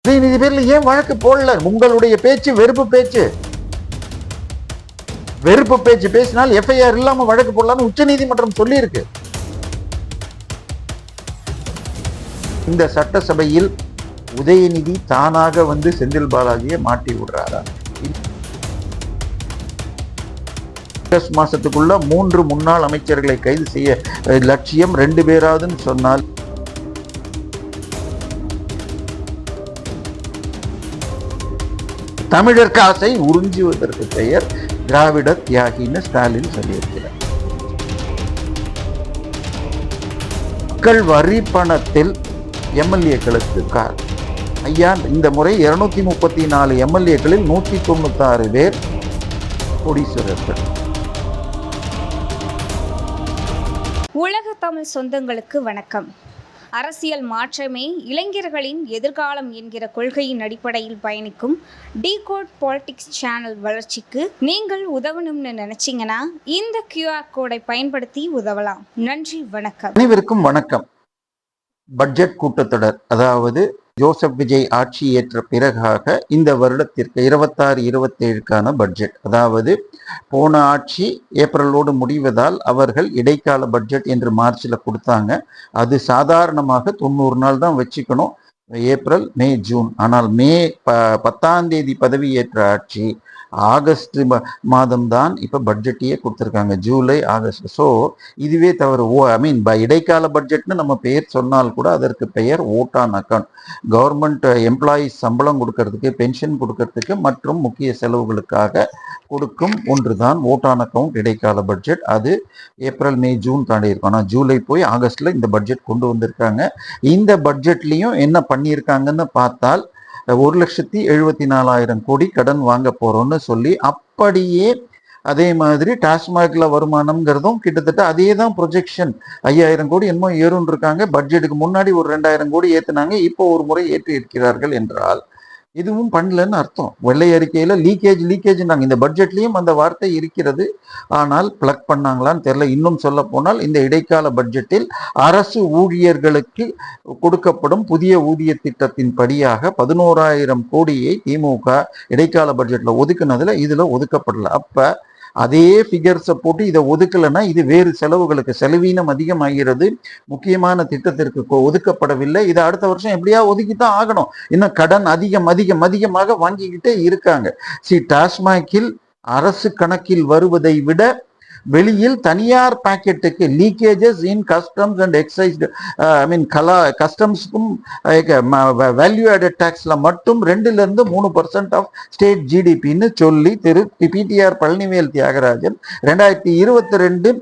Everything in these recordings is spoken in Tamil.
உதயநிதி பேர்ல ஏன் வழக்கு போடல? உங்களுடைய பேச்சு வெறுப்பு பேச்சு. வெறுப்பு பேச்சு பேசினால் எஃப்ஐஆர் இல்லாம வழக்கு போடலாம்னு உச்ச நீதிமன்றம் சொல்லி இருக்கு. இந்த சட்டசபையில் உதயநிதி தானாக வந்து செந்தில் பாலாஜியை மாட்டி விடுறாரா? ஆகஸ்ட் மாசத்துக்குள்ள 3 முன்னாள் அமைச்சர்களை கைது செய்ய லட்சியம், 2 பேராதுன்னு சொன்னால் தமிழர் காசை உறிஞ்சுவதற்கு பெயர் திராவிட தியாகின்னு ஸ்டாலின் சொல்லியிருக்கிறார். மக்கள் வரி பணத்தில் எம்எல்ஏக்களுக்கு கார். ஐயா, இந்த முறை 234 எம்எல்ஏக்களில் 196 பேர் கோடீஸ்வரர்கள். உலக தமிழ் சொந்தங்களுக்கு வணக்கம். அரசியல் மாற்றமே இளைஞர்களின் எதிர்காலம் என்கிற கொள்கையின் அடிப்படையில் பயணிக்கும் டிகோட் பாலிடிக்ஸ் சேனல் வளர்ச்சிக்கு நீங்கள் உதவணும்னு நினைச்சீங்கன்னா இந்த QR கோடை பயன்படுத்தி உதவலாம். நன்றி, வணக்கம். அனைவருக்கும் வணக்கம். பட்ஜெட் கூட்டத்தொடர், அதாவது ஜோசப் விஜய் ஆட்சி ஏற்ற பிறகாக இந்த வருடத்திற்கு 26-27க்கான பட்ஜெட், அதாவது போன ஆட்சி ஏப்ரலோடு முடிவதால் அவர்கள் இடைக்கால பட்ஜெட் என்று மார்ச்ல கொடுத்தாங்க. அது சாதாரணமாக 90 நாள் தான் வச்சுக்கணும், ஏப்ரல், மே, ஜூன். ஆனால் மே 10ஆம் தேதி பதவியேற்ற ஆட்சி ஆகஸ்ட் மாதம் தான் இப்போ பட்ஜெட்டையே கொடுத்துருக்காங்க, ஜூலை, ஆகஸ்ட். ஸோ இதுவே தவறு. இடைக்கால பட்ஜெட்னு நம்ம பெயர் சொன்னால் கூட அதற்கு பெயர் vote on account. Government employees சம்பளம் கொடுக்கறதுக்கு, பென்ஷன் கொடுக்கறதுக்கு மற்றும் முக்கிய செலவுகளுக்காக கொடுக்கும் ஒன்று தான் ஓட் ஆன் அக்கௌண்ட் இடைக்கால பட்ஜெட். அது ஏப்ரல், மே, ஜூன் தாண்டி இருக்கும். ஆனால் ஜூலை போய் ஆகஸ்ட்ல இந்த பட்ஜெட் கொண்டு வந்திருக்காங்க. இந்த பட்ஜெட்லையும் என்ன பண்ணியிருக்காங்கன்னு பார்த்தால் 1,74,000 கோடி கடன் வாங்க போறோம்னு சொல்லி, அப்படியே அதே மாதிரி டாஸ்மாக்ல வருமானம்ங்கிறதும் கிட்டத்தட்ட அதே தான் ப்ரொஜெக்ஷன். 5,000 கோடி என்னமோ ஏறுன்னு இருக்காங்க. பட்ஜெட்டுக்கு முன்னாடி ஒரு 2,000 கோடி ஏத்துனாங்க, இப்போ ஒரு முறை ஏற்றி இருக்கிறார்கள் என்றால் எதுவும் பண்ணலன்னு அர்த்தம். வெள்ளை அறிக்கையில லீக்கேஜ் இந்த பட்ஜெட்லயும் அந்த வார்த்தை இருக்கிறது. ஆனால் பிளக் பண்ணாங்களான்னு தெரியல. இன்னும் சொல்ல போனால் இந்த இடைக்கால பட்ஜெட்டில் அரசு ஊழியர்களுக்கு கொடுக்கப்படும் புதிய ஊதிய திட்டத்தின் படியாக 11,000 கோடியை திமுக இடைக்கால பட்ஜெட்ல ஒதுக்குனதுல இதுல ஒதுக்கப்படல. அப்ப அதே ஃபிகர்ஸை போட்டு இதை ஒதுக்கலைன்னா இது வேறு செலவுகளுக்கு செலவீனம் அதிகமாகிறது, முக்கியமான திட்டத்திற்கு ஒதுக்கப்படவில்லை. இதை அடுத்த வருஷம் எப்படியா ஒதுக்கித்தான் ஆகணும். இன்னும் கடன் அதிகமாக வாங்கிக்கிட்டே இருக்காங்க. டாஸ்மாகில் அரசு கணக்கில் வருவதை விட வெளியில் தனியார் பாக்கெட்டுக்கு leakages in customs and excise, கஸ்டம்ஸ்க்கும் வேல்யூ ஆடட் டாக்ஸ்ல மட்டும் 2-3% ஆஃப் ஸ்டேட் ஜிடிபின்னு சொல்லி திரு பிடிஆர் பழனிவேல் தியாகராஜன் 2022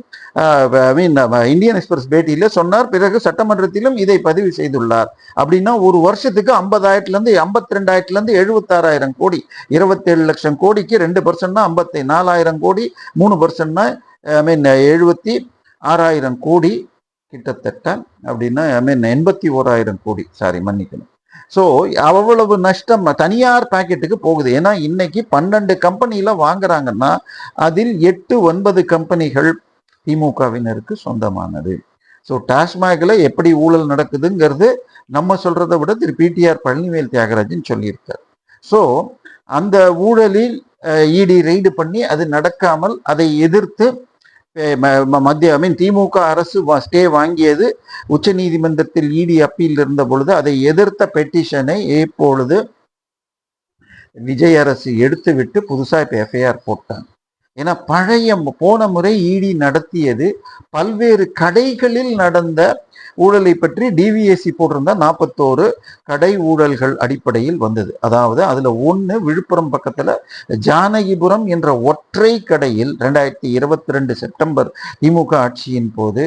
இந்தியன் எக்ஸ்பிரஸ் பேட்டியில சொன்னார். பிறகு சட்டமன்றத்திலும் இதை பதிவு செய்துள்ளார். அப்படின்னா ஒரு வருஷத்துக்கு 50,000 52,000 76,000 கோடி, 27 லட்சம் கோடிக்கு 2%னா 54,000 கோடி, 3%னா 76,000 கோடி கிட்டத்தட்ட. அப்படின்னா 81,000 கோடி, சாரி மன்னிக்கணும். ஸோ அவ்வளவு நஷ்டம் தனியார் பாக்கெட்டுக்கு போகுது. ஏன்னா இன்னைக்கு 12 கம்பெனில வாங்குறாங்கன்னா அதில் 8-9 கம்பெனிகள் திமுகவினருக்கு சொந்தமானது. ஸோ டாஸ்மாக்ல எப்படி ஊழல் நடக்குதுங்கிறது நம்ம சொல்றதை விட திரு பிடிஆர் பழனிவேல் தியாகராஜன் சொல்லியிருக்கார். ஸோ அந்த ஊழலில் இடி ரெய்டு பண்ணி அது நடக்காமல் அதை எதிர்த்து திமுக அரசு ஸ்டே வாங்கியது. உச்ச நீதிமன்றத்தில் இடி அப்பீல் இருந்த பொழுது அதை எதிர்த்த பெட்டிஷனை இப்பொழுது விஜய் அரசு எடுத்துவிட்டு புதுசா இப்ப எஃப்ஐஆர் போட்டாங்க. ஏன்னா போன முறை இடி நடத்தியது பல்வேறு கடைகளில் நடந்த ஊழலை பற்றி டிவிஎஸ்சி போட்டிருந்தா 41 கடை ஊழல்கள் அடிப்படையில் வந்தது. அதாவது அதுல ஒண்ணு விழுப்புரம் பக்கத்துல ஜானகிபுரம் என்ற ஒற்றை கடையில் 2022 செப்டம்பர் திமுக ஆட்சியின் போது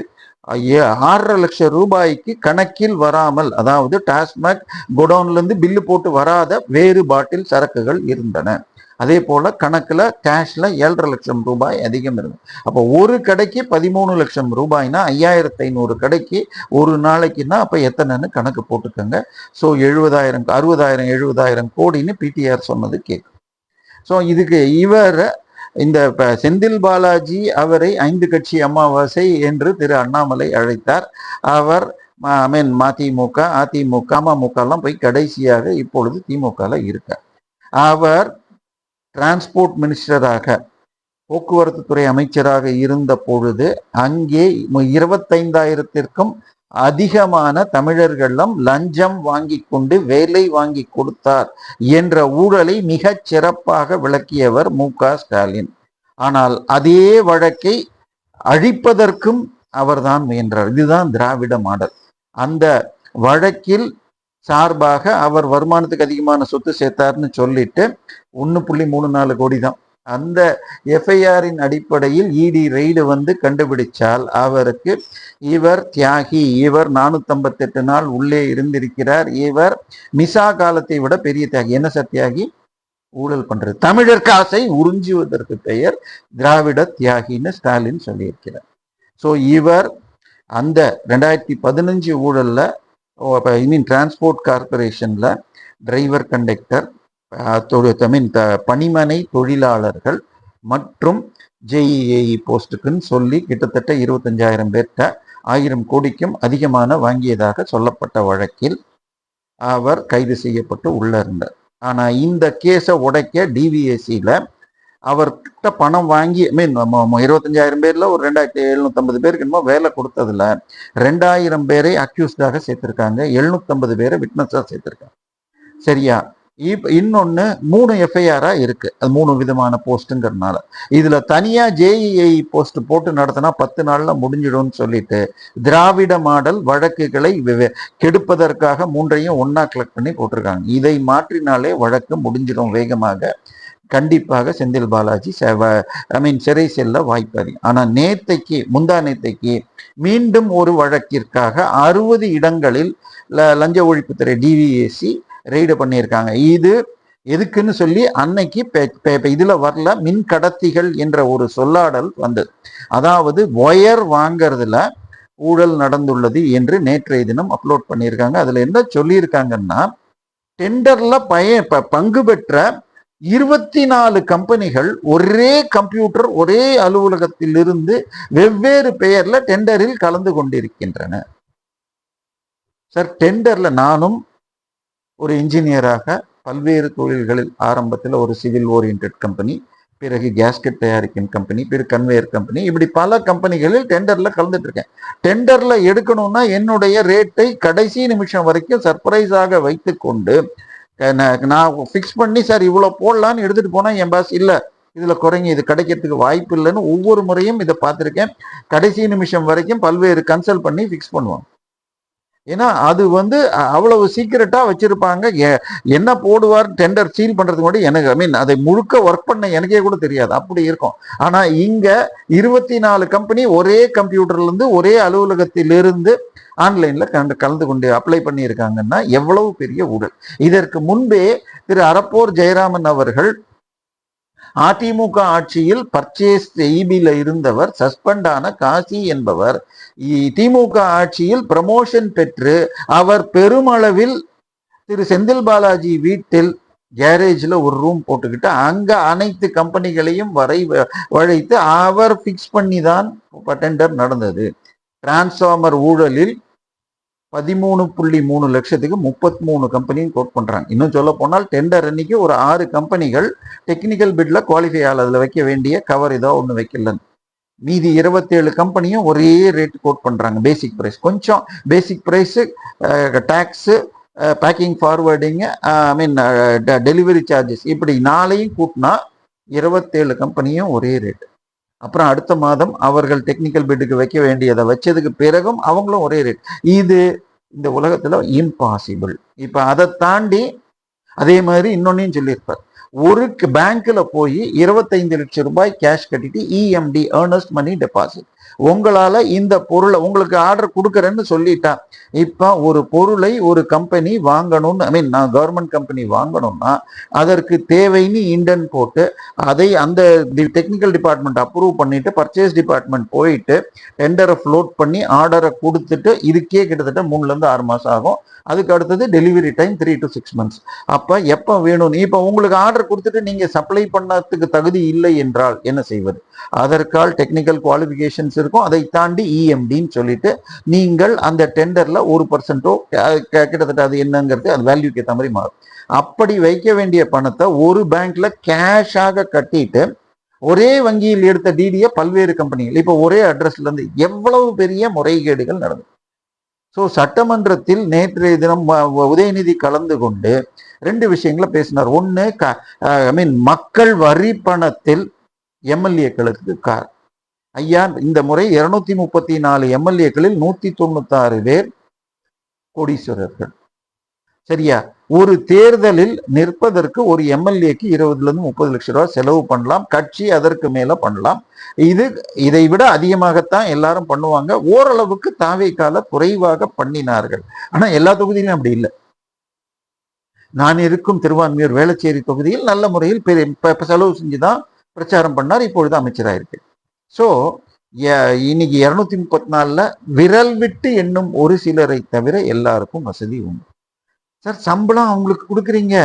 6.5 லட்சம் ரூபாய்க்கு கணக்கில் வராமல், அதாவது டாஸ்மாக் குடோன்ல இருந்து பில்லு போட்டு வராத வேறு பாட்டில் சரக்குகள் இருந்தன. அதே போல கணக்குல கேஷ்ல 7.5 லட்சம் ரூபாய் அதிகம் இருந்தது. அப்போ ஒரு கடைக்கு 13 லட்சம் ரூபாய்னா 5,500 கடைக்கு ஒரு நாளைக்குன்னா அப்ப எத்தனைன்னு கணக்கு போட்டுக்கோங்க. ஸோ 70,000 கோடின்னு பிடிஆர் சொன்னது கேட்கும். ஸோ இதுக்கு இந்த செந்தில் பாலாஜி அவரை 5 கட்சி அமாவாசை என்று திரு அண்ணாமலை அழைத்தார். அவர் மதிமுக, அதிமுக, அமமுக எல்லாம் போய் கடைசியாக இப்பொழுது திமுக இருக்க. அவர் டிரான்ஸ்போர்ட் மினிஸ்டராக, போக்குவரத்து துறை அமைச்சராக இருந்த பொழுது அங்கே 25,000த்திற்கும் அதிகமான தமிழர்களும் லஞ்சம் வாங்கி கொண்டு வேலை வாங்கி கொடுத்தார் என்ற ஊழலை மிகச் சிறப்பாக விளக்கியவர் மு.க. ஸ்டாலின். ஆனால் அதே வழக்கை அழிப்பதற்கும் அவர்தான் முயன்றார். இதுதான் திராவிட மாடல். அந்த வழக்கில் சார்பாக அவர் வருமானத்துக்கு அதிகமான சொத்து சேர்த்தார்னு சொல்லிட்டு 1.34 கோடி தான். அந்த எஃப்ஐஆரின் அடிப்படையில் இடி ரெய்டு கண்டுபிடிச்சால் அவருக்கு இவர் தியாகி, இவர் 458 நாள் உள்ளே இருந்திருக்கிறார், இவர் மிசா காலத்தை விட பெரிய தியாகி. என்ன சார் தியாகி? ஊழல் பண்றது. தமிழர் காசை உறிஞ்சுவதற்கு பெயர் திராவிட தியாகின்னு ஸ்டாலின் சொல்லியிருக்கிறார். ஸோ இவர் அந்த 2015 ஊழல்ல டிரான்ஸ்போர்ட் கார்பரேஷன்ல டிரைவர், கண்டக்டர், பணிமனை தொழிலாளர்கள் மற்றும் ஜேஇஏஇ போஸ்டுக்குன்னு சொல்லி கிட்டத்தட்ட 25,000 பேர்கிட்ட 1000 கோடிக்கும் அதிகமான வாங்கியதாக சொல்லப்பட்ட வழக்கில் அவர் கைது செய்யப்பட்டு உள்ள இருந்தார். ஆனா இந்த கேஸை உடைக்க டிவிஎஸ்சியில அவர்கிட்ட பணம் வாங்கி 25,000 பேர்ல ஒரு 2,750 பேருக்கு என்னமோ வேலை கொடுத்ததுல 2,000 பேரை அக்யூஸ்டாக சேர்த்திருக்காங்க, 750 பேரை விட்னஸா சேர்த்திருக்காங்க. சரியா? இன்னொன்னு 3 எஃப்ஐஆரா இருக்கு. அது 3 விதமான போஸ்ட்டுங்கிறதுனால இதுல தனியா ஜேஇஏஇ போஸ்ட் போட்டு நடத்தினா 10 நாள்ல முடிஞ்சிடும்னு சொல்லிட்டு திராவிட மாடல் வழக்குகளை கெடுப்பதற்காக 3ஐயும் ஒன்னா கலெக்ட் பண்ணி போட்டிருக்காங்க. இதை மாற்றினாலே வழக்கு முடிஞ்சிடும் வேகமாக. கண்டிப்பாக செந்தில் பாலாஜி சிறை செல்ல வாய்ப்பு அதிகம். ஆனா முந்தா நேத்தைக்கு மீண்டும் ஒரு வழக்கிற்காக 60 இடங்களில் லஞ்ச ஒழிப்புத்துறை டிவிஎஸ்சி ரெய்டு பண்ணியிருக்காங்க. இது எதுக்குன்னு சொல்லி அன்னைக்கு இதுல வரல, மின் கடத்திகள் என்ற ஒரு சொல்லாடல் வந்தது. அதாவது ஒயர் வாங்கறதுல ஊழல் நடந்துள்ளது என்று நேற்றைய தினம் அப்லோட் பண்ணியிருக்காங்க. அதுல என்ன சொல்லியிருக்காங்கன்னா, டெண்டர்ல பங்கு பெற்ற 24 கம்பெனிகள் ஒரே கம்ப்யூட்டர், ஒரே அலுவலகத்தில் இருந்து வெவ்வேறு பெயர்ல டெண்டரில் கலந்து கொண்டிருக்கின்றன. சார், டெண்டர்ல நானும் ஒரு இன்ஜினியராக பல்வேறு தொழில்களில் ஆரம்பத்தில் ஒரு சிவில் ஓரியன்ட் கம்பெனி, பிறகு கேஸ்கெட் தயாரிக்கும் கம்பெனி, பிறகு கன்வேயர் கம்பெனி, இப்படி பல கம்பெனிகளில் டெண்டர்ல கலந்துட்டு இருக்கேன். டெண்டர்ல எடுக்கணும்னா என்னுடைய ரேட்டை கடைசி நிமிஷம் வரைக்கும் சர்ப்ரைஸாக வைத்து கொண்டு நான் ஃபிக்ஸ் பண்ணி சார் இவ்வளவு போடலான்னு எடுத்துட்டு போனா என் பாஸ் இல்ல இதுல குறைங்க, இது கிடைக்கிறதுக்கு வாய்ப்பு இல்லைன்னு ஒவ்வொரு முறையும் இதை பார்த்திருக்கேன். கடைசி நிமிஷம் வரைக்கும் பல்வேறு கன்சல்ட் பண்ணி ஃபிக்ஸ் பண்ணுவாங்க. ஏன்னா அது அவ்வளவு சீக்கிரட்டா வச்சிருப்பாங்க. என்ன போடுவார் டெண்டர் சீல் பண்றதுக்கு கூட எனக்கு அதை முழுக்க ஒர்க் பண்ண எனக்கே கூட தெரியாது, அப்படி இருக்கும். ஆனா இங்க 24 கம்பெனி ஒரே கம்ப்யூட்டர்ல இருந்து ஒரே அலுவலகத்திலிருந்து ஆன்லைன்ல கலந்து கொண்டு அப்ளை பண்ணியிருக்காங்கன்னா எவ்வளவு பெரிய ஊழல். இதற்கு முன்பே திரு அரப்போர் ஜெயராமன் அவர்கள் அதிமுக ஆட்சியில் பர்ச்சேஸ் EB-ல இருந்தவர், சஸ்பெண்ட் ஆன காசி என்பவர் திமுக ஆட்சியில் ப்ரமோஷன் பெற்று அவர் பெருமளவில் திரு செந்தில் பாலாஜி வீட்டில் கேரேஜ்ல ஒரு ரூம் போட்டுக்கிட்டு அங்க அனைத்து கம்பெனிகளையும் வளைத்து அவர் பிக்ஸ் பண்ணி தான் டெண்டர் நடந்தது. டிரான்ஸ்ஃபார்மர் ஊழலில் 13.3 லட்சத்துக்கு 33 கம்பெனியும் கோட் பண்றாங்க. இன்னும் சொல்ல போனால் டெண்டர் அன்னைக்கு ஒரு 6 கம்பெனிகள் டெக்னிக்கல் பிட்ல குவாலிஃபை ஆகல, அதுல வைக்க வேண்டிய கவர் ஏதோ ஒண்ணு வைக்கலன்னு. மீதி 27 கம்பெனியும் ஒரே ரேட் கோட் பண்றாங்க. பேசிக் பிரைஸ், கொஞ்சம் basic price, tax, packing, forwarding, delivery charges, இப்படி 4ஐயும் கூட்டினா 27 கம்பெனியும் ஒரே ரேட். அப்புறம் அடுத்த மாதம் அவர்கள் டெக்னிக்கல் பிட்டுக்கு வைக்க வேண்டியதை வச்சதுக்கு பிறகும் அவங்களும் ஒரே ரேட். இது இந்த உலகத்துல இம்பாசிபிள். இப்ப அதை தாண்டி அதே மாதிரி இன்னொன்னையும் சொல்லியிருப்பார். ஒரு பேங்க்ல போய் 25 லட்சம் ரூபாய் கேஷ் கட்டிட்டு EMD, ஏர்னஸ்ட் மணி டெபாசிட், உங்களால இந்த பொருளை உங்களுக்கு ஆர்டர் கொடுக்கறேன்னு சொல்லிட்டான். இப்ப ஒரு பொருளை ஒரு கம்பெனி வாங்கணும்னு நான் கவர்மெண்ட் கம்பெனி வாங்கணும்னா அதற்கு தேவைன்னு இண்டன் போட்டு அதை அந்த டெக்னிக்கல் டிபார்ட்மெண்ட் அப்ரூவ் பண்ணிட்டு பர்ச்சேஸ் டிபார்ட்மெண்ட் போயிட்டு டெண்டரை ஃப்ளோட் பண்ணி ஆர்டரை கொடுத்துட்டு இதுக்கே கிட்டத்தட்ட 3 to 6 மாசம் ஆகும். அதுக்கு அடுத்தது டெலிவரி டைம் 3 to 6 months. அப்ப எப்ப வேணும்? இப்ப உங்களுக்கு ஆர்டர் கொடுத்துட்டு நீங்க சப்ளை பண்ணதுக்கு தகுதி இல்லை என்றால் என்ன செய்வது? அதற்கால் டெக்னிக்கல் குவாலிஃபிகேஷன்ஸ் இருக்கும், அதை தாண்டி இஎம்டின்னு சொல்லிட்டு நீங்கள் அந்த டெண்டர்ல 1%, கிட்டத்தட்ட அது என்னங்கிறது அது வேல்யூக்கு ஏற்ற மாதிரி மாறும். அப்படி வைக்க வேண்டிய பணத்தை ஒரு பேங்க்ல கேஷாக கட்டிட்டு ஒரே வங்கியில் எடுத்த டிடியை பல்வேறு கம்பெனிகள் இப்ப ஒரே அட்ரஸ்ல இருந்து எவ்வளவு பெரிய முறைகேடுகள் நடந்தது. ஸோ சட்டமன்றத்தில் நேற்றைய தினம் உதயநிதி கலந்து கொண்டு 2 விஷயங்களை பேசினார். ஒன்று, மக்கள் வரி பணத்தில் எம்எல்ஏக்களுக்கு கார். ஐயா, இந்த முறை 234 எம்எல்ஏக்களில் 196 பேர் கோடீஸ்வரர்கள். சரியா? ஒரு தேர்தலில் நிற்பதற்கு ஒரு எம்எல்ஏக்கு 20-30 லட்சம் ரூபாய் செலவு பண்ணலாம், கட்சி அதற்கு மேல பண்ணலாம். இதை விட அதிகமாகத்தான் எல்லாரும் பண்ணுவாங்க. ஓரளவுக்கு தாவேக்கால குறைவாக பண்ணினார்கள். ஆனா எல்லா தொகுதியிலும் அப்படி இல்லை. நான் இருக்கும் திருவான்மியூர் வேளச்சேரி தொகுதியில் நல்ல முறையில் செலவு செஞ்சுதான் பிரச்சாரம் பண்ணார். இப்பொழுது அமைச்சராயிருக்கு. ஸோ இன்னைக்கு 234ல விரல் விட்டு எண்ணும் ஒரு சிலரை தவிர எல்லாருக்கும் வசதி உண்டு. சார், சம்பளம் அவங்களுக்கு கொடுக்குறீங்க.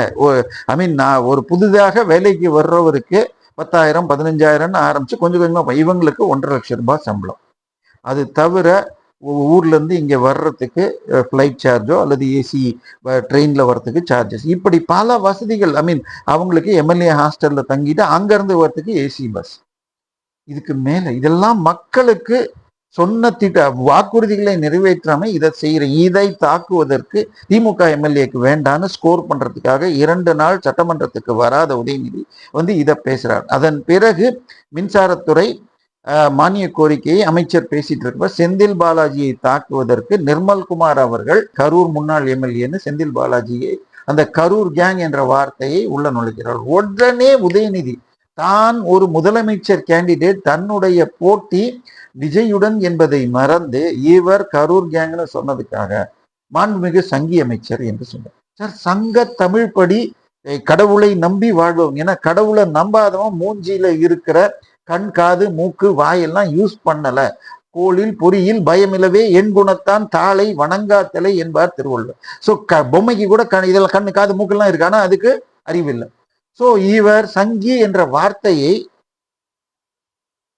நான் ஒரு புதிதாக வேலைக்கு வர்றவருக்கு 10,000 15,000 ஆரம்பிச்சு கொஞ்சம் கொஞ்சமா இவங்களுக்கு 1.5 லட்சம் ரூபாய் சம்பளம். அது தவிர ஊர்ல இருந்து இங்க வர்றதுக்கு ஃபிளைட் சார்ஜோ அல்லது ஏசி ட்ரெயின்ல வர்றதுக்கு சார்ஜஸ், இப்படி பல வசதிகள். அவங்களுக்கு எம்எல்ஏ ஹாஸ்டல்ல தங்கிட்டு அங்க இருந்து வர்றதுக்கு ஏசி பஸ். இதுக்கு மேல இதெல்லாம் மக்களுக்கு சொன்ன வாக்குறுதிகளை நிறைவேற்றாம இதை செய்யற. இதை தாக்குவதற்கு திமுக எம்எல்ஏக்கு வேண்டான்னு ஸ்கோர் பண்றதுக்காக 2 நாள் சட்டமன்றத்துக்கு வராத உதயநிதி இதை பேசுறார். அதன் பிறகு மின்சாரத்துறை மானிய கோரிக்கையை அமைச்சர் பேசிட்டு இருக்க செந்தில் பாலாஜியை தாக்குவதற்கு நிர்மல்குமார் அவர்கள், கரூர் முன்னாள் எம்எல்ஏன்னு செந்தில் பாலாஜியை அந்த கரூர் கேங் என்ற வார்த்தையை உள்ள நுழைக்கிறார். உடனே உதயநிதி தான் ஒரு முதலமைச்சர் கேண்டிடேட், தன்னுடைய போட்டி விஜயுடன் என்பதை மறந்து இவர் கரூர் கேங்னு சொன்னதுக்காக மாண்புமிகு சங்கி அமைச்சர் என்று சொன்னார். சார், சங்க தமிழ் படி கடவுளை நம்பி வாழ்வோம். ஏன்னா கடவுளை நம்பாதவன் மூஞ்சியில இருக்கிற கண், காது, மூக்கு, வாயெல்லாம் யூஸ் பண்ணல. கோளில் பொறியில் பயமிலவே என் குணத்தான் தாளை வணங்காத்தலை என்பார் திருவள்ளுவர். ஸோ பொம்மைக்கு கூட இதெல்லாம் கண்ணு, காது, மூக்கெல்லாம் இருக்கு, ஆனா அதுக்கு அறிவில்லை. ஸோ இவர் சங்கி என்ற வார்த்தையை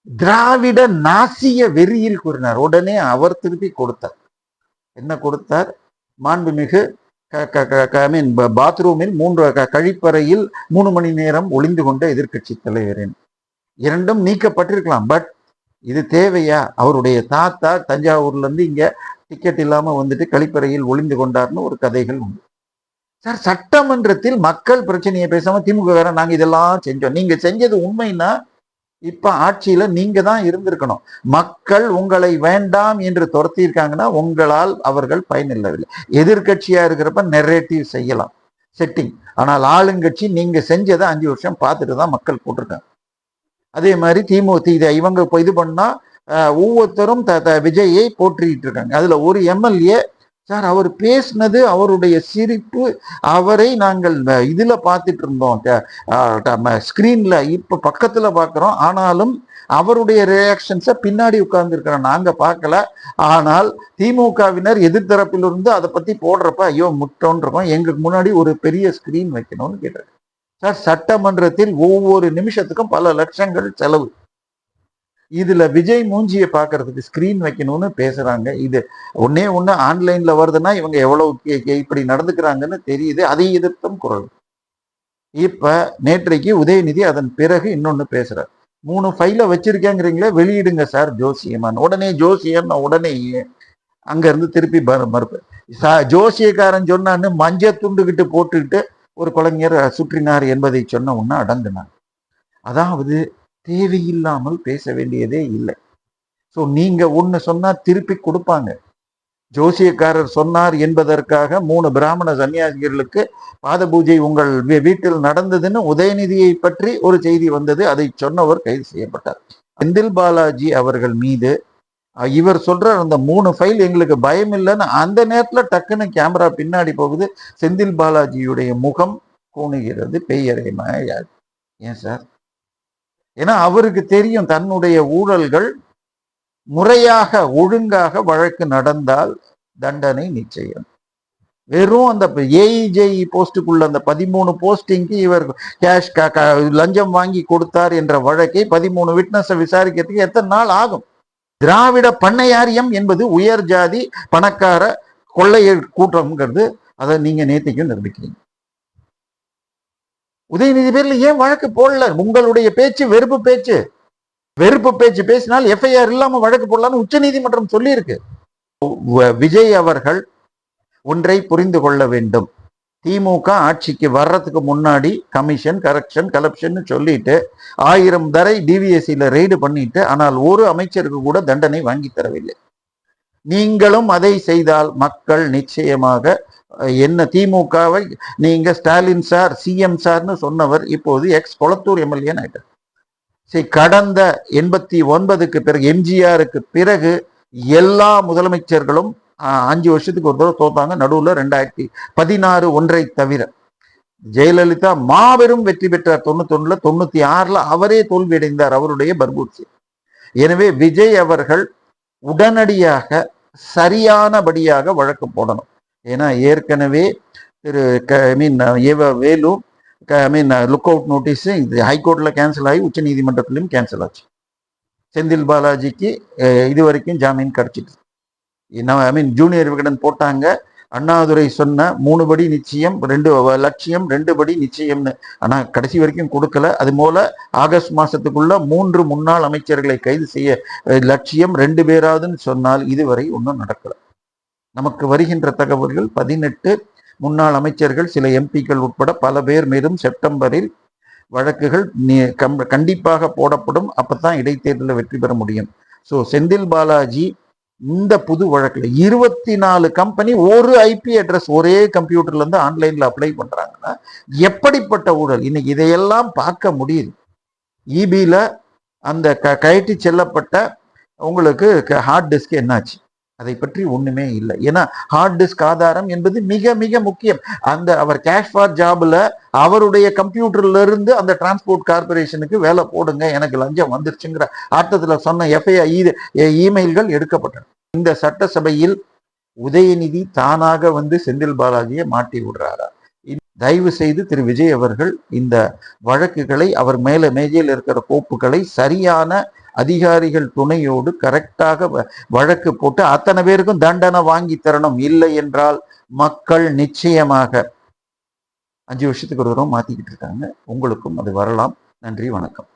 திராவிட நாசிய வெறியில் கூறினார். உடனே அவர் திருப்பி கொடுத்தார். என்ன கொடுத்தார்? மாண்புமிகு பாத்ரூமில் கழிப்பறையில் 3 மணி நேரம் ஒளிந்து கொண்ட எதிர்கட்சி தலைவரின் 2ம் நீக்கப்பட்டிருக்கலாம். பட் இது தேவையா? அவருடைய தாத்தா தஞ்சாவூர்ல இருந்து இங்க டிக்கெட் இல்லாம வந்துட்டு கழிப்பறையில் ஒளிந்து கொண்டார்னு ஒரு கதைகள் உண்டு. சார், சட்டமன்றத்தில் மக்கள் பிரச்சனையை பேசாம திமுக நாங்க இதெல்லாம் செஞ்சோம். நீங்க செஞ்சது உண்மைன்னா இப்ப ஆட்சியில நீங்க தான் இருந்திருக்கணும். மக்கள் உங்களை வேண்டாம் என்று துரத்தியிருக்காங்கன்னா உங்களால் அவர்கள் பயனில்லவில்லை. எதிர்கட்சியா இருக்கிறப்ப நெரேட்டிவ் செய்யலாம், செட்டிங். ஆனால் ஆளுங்கட்சி நீங்க செஞ்சதை 5 வருஷம் பார்த்துட்டு தான் மக்கள் போட்டிருக்காங்க. அதே மாதிரி திமுக இவங்க இது பண்ணா ஒவ்வொருத்தரும் விஜயை போற்றிட்டு இருக்காங்க. அதுல ஒரு எம்எல்ஏ, சார், அவர் பேசினது, அவருடைய சிரிப்பு, அவரை நாங்கள் இதுல பார்த்துட்டு இருந்தோம், ஸ்கிரீன்ல, இப்ப பக்கத்துல பாக்குறோம். ஆனாலும் அவருடைய ரியாக்ஷன்ஸை பின்னாடி உட்கார்ந்து இருக்கிறோம், நாங்க பார்க்கல. ஆனால் திமுகவினர் எதிர்த்தரப்பிலிருந்து அதை பத்தி போடுறப்ப ஐயோ முட்டோன்னு இருக்கோம், எங்களுக்கு முன்னாடி ஒரு பெரிய ஸ்கிரீன் வைக்கணும்னு கேட்டார். சார், சட்டமன்றத்தில் ஒவ்வொரு நிமிஷத்துக்கும் பல லட்சங்கள் செலவு. இதுல விஜய் மூஞ்சியை பாக்குறதுக்கு ஸ்கிரீன் வைக்கணும்னு பேசுறாங்க. இது ஒன்னே ஒண்ணு ஆன்லைன்ல வருதுன்னா இவங்க எவ்வளவு இப்படி நடந்துக்கிறாங்கன்னு தெரியுது. அதை எதிர்த்தும் குரல். இப்ப நேற்றைக்கு உதயநிதி அதன் பிறகு இன்னொன்னு பேசுறார். 3 ஃபைல வச்சிருக்கேங்கிறீங்களே, வெளியிடுங்க சார் ஜோசியமான். உடனே ஜோசியன் உடனே அங்க இருந்து திருப்பி மறுப்பு. ஜோசியக்காரன் சொன்னான்னு மஞ்ச துண்டுகிட்டு போட்டுக்கிட்டு ஒரு கலைஞர் சுற்றினார் என்பதை சொன்ன உடனே அடங்குனார். அதாவது தேவையில்லாமல் பேச வேண்டியதே இல்லை. ஸோ நீங்க ஒண்ணு சொன்னா திருப்பி கொடுப்பாங்க. ஜோசியக்காரர் சொன்னார் என்பதற்காக 3 பிராமண சன்னியாசிகளுக்கு பாத பூஜை உங்கள் வீட்டில் நடந்ததுன்னு உதயநிதியை பற்றி ஒரு செய்தி வந்தது. அதை சொன்னவர் கைது செய்யப்பட்டார். செந்தில் பாலாஜி அவர்கள் மீது இவர் சொல்ற அந்த 3 ஃபைல் எங்களுக்கு பயம் இல்லைன்னு அந்த நேரத்துல டக்குன்னு கேமரா பின்னாடி போகுது. செந்தில் பாலாஜியுடைய முகம் கோணுகிறது. பெயரேமாயா. ஏன் சார்? ஏன்னா அவருக்கு தெரியும் தன்னுடைய ஊழல்கள் முறையாக ஒழுங்காக வழக்கு நடந்தால் தண்டனை நிச்சயம். வெறும் அந்த ஏஇஜேஇ போஸ்டுக்குள்ள அந்த 13 போஸ்டிங்க்கு இவர் கேஷ் லஞ்சம் வாங்கி கொடுத்தார் என்ற வழக்கை 13 விட்னஸை விசாரிக்கிறதுக்கு எத்தனை நாள் ஆகும்? திராவிட பண்ணையாரியம் என்பது உயர் ஜாதி பணக்கார கொள்ளைய கூட்டம்ங்கிறது அதை நீங்க நேத்திக்கும் நிரூபிக்கிறீங்க. உதயநிதி பேர்ல ஏன் வழக்கு போடல? உங்களுடைய பேச்சு வெறுப்பு பேச்சு. வெறுப்பு பேச்சு பேசினால் எஃப்ஐஆர் இல்லாம வழக்கு போடலாம்னு உச்ச நீதிமன்றம் சொல்லி இருக்கு. விஜய் அவர்கள் ஒன்றை புரிந்து கொள்ள வேண்டும். திமுக ஆட்சிக்கு வர்றதுக்கு முன்னாடி கமிஷன் கரப்ஷன் சொல்லிட்டு 1000 தடவை டிவிஎஸ்சியில ரெய்டு பண்ணிட்டு, ஆனால் ஒரு அமைச்சருக்கு கூட தண்டனை வாங்கி தரவில்லை. நீங்களும் அதை செய்தால் மக்கள் நிச்சயமாக என்ன திமுகவை நீங்க ஸ்டாலின் சார் சிஎம் சார்னு சொன்னவர் இப்போது எக்ஸ் கொளத்தூர் எம்எல்ஏ ஆயிட்டார். சரி, கடந்த 89க்கு பிறகு எம்ஜிஆருக்கு பிறகு எல்லா முதலமைச்சர்களும் 5 வருஷத்துக்கு ஒரு தடவை தோத்தாங்க. நடுவில் 2016 ஒன்றை தவிர ஜெயலலிதா மாபெரும் வெற்றி பெற்றார். 91ல 96ல அவரே தோல்வியடைந்தார், அவருடைய பர்கூர்சி. எனவே விஜய் அவர்கள் உடனடியாக சரியானபடியாக வழக்கு போடணும். ஏன்னா ஏற்கனவே வேலு லுக் அவுட் நோட்டீஸ் ஹைகோர்ட்ல கேன்சல் ஆகி உச்ச நீதிமன்றத்திலும் கேன்சல் ஆச்சு. செந்தில் பாலாஜிக்கு இது வரைக்கும் ஜாமீன் கிடைச்சிட்டு, ஜூனியர் விகடன் போட்டாங்க. அண்ணாதுரை சொன்ன 3 படி நிச்சயம் 2 லட்சியம் 2 படி நிச்சயம்னு, ஆனா கடைசி வரைக்கும் கொடுக்கல. அது போல ஆகஸ்ட் மாசத்துக்குள்ள 3 முன்னாள் அமைச்சர்களை கைது செய்ய லட்சியம் 2 பேராதுன்னு சொன்னால் இதுவரை ஒன்றும் நடக்கல. நமக்கு வருகின்ற தகவல்கள் 18 முன்னாள் அமைச்சர்கள், சில எம்பிக்கள் உட்பட பல பேர் மீதும் செப்டம்பரில் வழக்குகள் கண்டிப்பாக போடப்படும். அப்பதான் இடைத்தேர்தலில் வெற்றி பெற முடியும். ஸோ செந்தில் பாலாஜி இந்த புது வழக்குல 24 கம்பெனி ஒரு ஐபி அட்ரஸ் ஒரே கம்ப்யூட்டர்ல இருந்து ஆன்லைன்ல அப்ளை பண்றாங்கன்னா எப்படிப்பட்ட ஊழல்! இன்னைக்கு இதையெல்லாம் பார்க்க முடியுது. இபில அந்த கயற்றி செல்லப்பட்ட உங்களுக்கு ஹார்ட் டிஸ்க் என்னாச்சு? அதை பற்றி ஒண்ணுமே இல்லை. ஏன்னா ஹார்ட் டிஸ்க் ஆதாரம் என்பது மிக மிக முக்கியம். அந்த அவர் கேஷ் ஃபார் ஜாப்ல அவருடைய கம்ப்யூட்டர்ல இருந்து அந்த டிரான்ஸ்போர்ட் கார்பரேஷனுக்கு வேலை போடுங்க, எனக்கு லஞ்சம் வந்துருச்சுங்கிற அர்த்தத்துல சொன்ன எஃப்ஐஆர் இமெயில்கள் எடுக்கப்பட்டன. இந்த சட்டசபையில் உதயநிதி தானாக வந்து செந்தில் பாலாஜியை மாட்டி விடுறாரா? தயவு செய்து திரு விஜய் அவர்கள் இந்த வழக்குகளை, அவர் மேஜையில் இருக்கிற கோப்புகளை சரியான அதிகாரிகள் துணையோடு கரெக்டாக வழக்கு போட்டு அத்தனை பேருக்கும் தண்டனை வாங்கி தரணும். இல்லை என்றால் மக்கள் நிச்சயமாக 5 வருஷத்துக்கு ஒரு தடவை மாத்திக்கிட்டு இருக்காங்க. உங்களுக்கும் அது வரலாம். நன்றி, வணக்கம்.